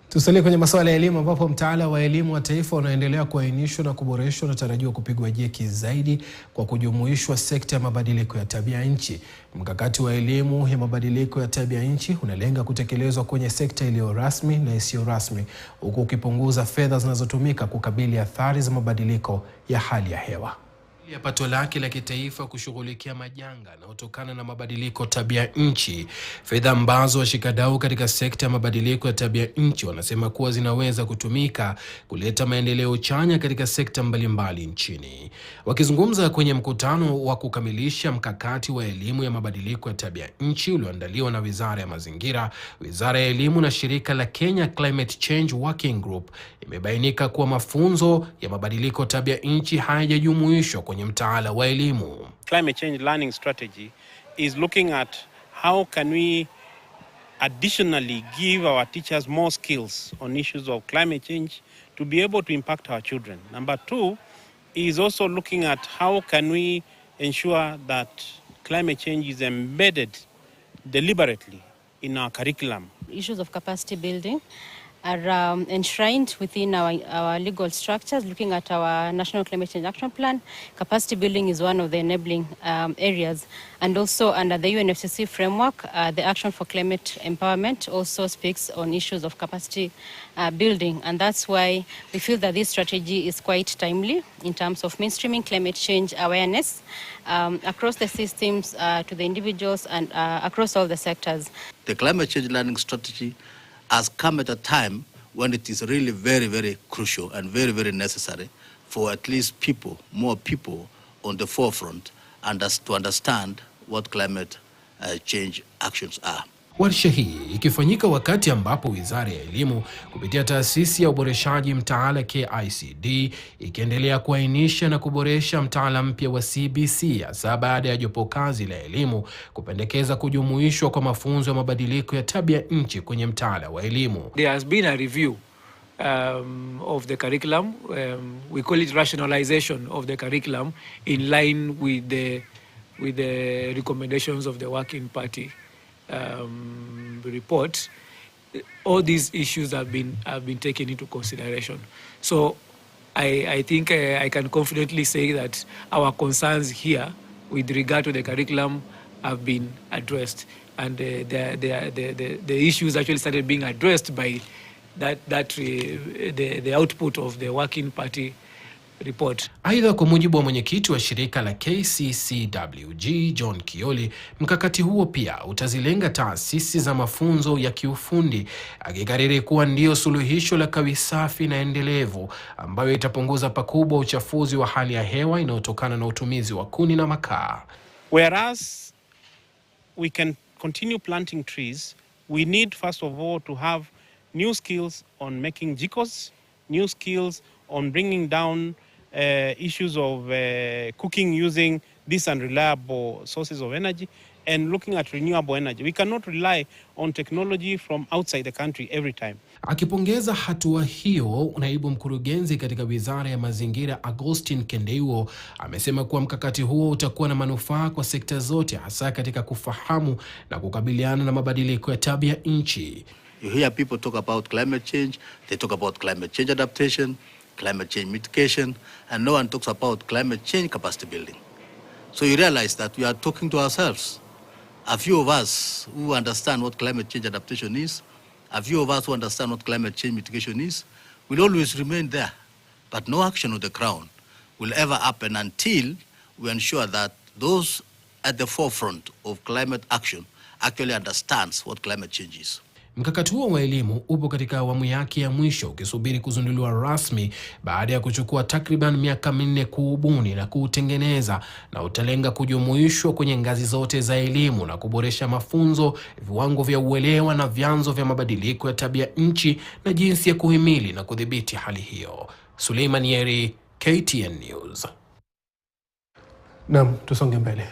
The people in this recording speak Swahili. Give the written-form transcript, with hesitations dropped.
Tusalie kwenye masuala ya elimu ambapo mtaala wa elimu wa taifa unaendelea kuainishwa na kuboreshwa na tarajiwa kupigwa jeki zaidi kwa kujumuishwa sekta ya mabadiliko ya tabia nchi. Mkakati wa elimu ya mabadiliko ya tabia nchi unalenga kutekelezwa kwenye sekta iliyo rasmi na isiyo rasmi, huku ukipunguza fedha zinazotumika kukabili athari za mabadiliko ya hali ya hewa. Ya pato lake la kitaifa kushughulikia majanga yanayotokana na mabadiliko tabia nchi, fedha ambazo washikadau katika sekta ya mabadiliko ya tabia nchi wanasema kuwa zinaweza kutumika kuleta maendeleo chanya katika sekta mbalimbali nchini. Wakizungumza kwenye mkutano wa kukamilisha mkakati wa elimu ya mabadiliko ya tabia nchi ulioandaliwa na Wizara ya Mazingira, Wizara ya Elimu na shirika la Kenya Climate Change Working Group, imebainika kuwa mafunzo ya mabadiliko tabia nchi hayajajumuishwa kwenye mtaala wa elimu. Climate change learning strategy is looking at how can we additionally give our teachers more skills on issues of climate change to be able to impact our children. Number two is also looking at how can we ensure that climate change is embedded deliberately in our curriculum. Issues of capacity building are enshrined within our legal structures. Looking at our National Climate Change Action Plan, capacity building is one of the enabling areas. And also under the UNFCCC framework, the Action for Climate Empowerment also speaks on issues of capacity building. And that's why we feel that this strategy is quite timely in terms of mainstreaming climate change awareness across the systems, to the individuals, and across all the sectors. The climate change learning strategy has come at a time when it is really very, very crucial and very, very necessary for at least more people on the forefront and to understand what climate change actions are. Warsha hii ikifanyika wakati ambapo Wizara ya Elimu kupitia taasisi ya uboreshaji mtaala KICD ikiendelea kuainisha na kuboresha mtaala mpya wa CBC, hasa baada ya jopo kazi la elimu kupendekeza kujumuishwa kwa mafunzo ya mabadiliko ya tabia nchi kwenye mtaala wa elimu. There has been a review of the curriculum. We call it rationalization of the curriculum in line with the recommendations of the Working Party report. All these issues have been taken into consideration. So I think I can confidently say that our concerns here with regard to the curriculum have been addressed, and the issues actually started being addressed by the output of the Working Party report. Aidha, kwa mujibu wa mwenyekiti wa shirika la KCCWG John Kioli, mkakati huo pia utazilenga taasisi za mafunzo ya kiufundi, akikariri kuwa ndio suluhisho la kawi safi na endelevu ambayo itapunguza pakubwa uchafuzi wa hali ya hewa inayotokana na utumizi wa kuni na makaa. Whereas we can continue planting trees, we need first of all to have new skills on making jikos, new skills on bringing down issues of cooking using these unreliable sources of energy and looking at renewable energy. We cannot rely on technology from outside the country every time. Akipongeza hatua hiyo, naibu mkurugenzi katika Wizara ya Mazingira Augustine Kendeiwo amesema kuwa mkakati huo utakuwa na manufaa kwa sekta zote, hasa katika kufahamu na kukabiliana na mabadiliko ya tabia nchi. You hear people talk about climate change, they talk about climate change adaptation, climate change mitigation, and no one talks about climate change capacity building. So you realize that we are talking to ourselves. A few of us who understand what climate change adaptation is, a few of us who understand what climate change mitigation is, will always remain there. But no action on the ground will ever happen until we ensure that those at the forefront of climate action actually understands what climate change is. Mkakati huo wa elimu upo katika awamu yake ya mwisho, ukisubiri kuzinduliwa rasmi baada ya kuchukua takriban miaka 4 kuubuni na kuutengeneza, na utalenga kujumuishwa kwenye ngazi zote za elimu na kuboresha mafunzo, viwango vya uelewa na vyanzo vya mabadiliko ya tabia nchi na jinsi ya kuhimili na kudhibiti hali hiyo. Suleiman Yeri, KTN News. Naam, tusonge mbele.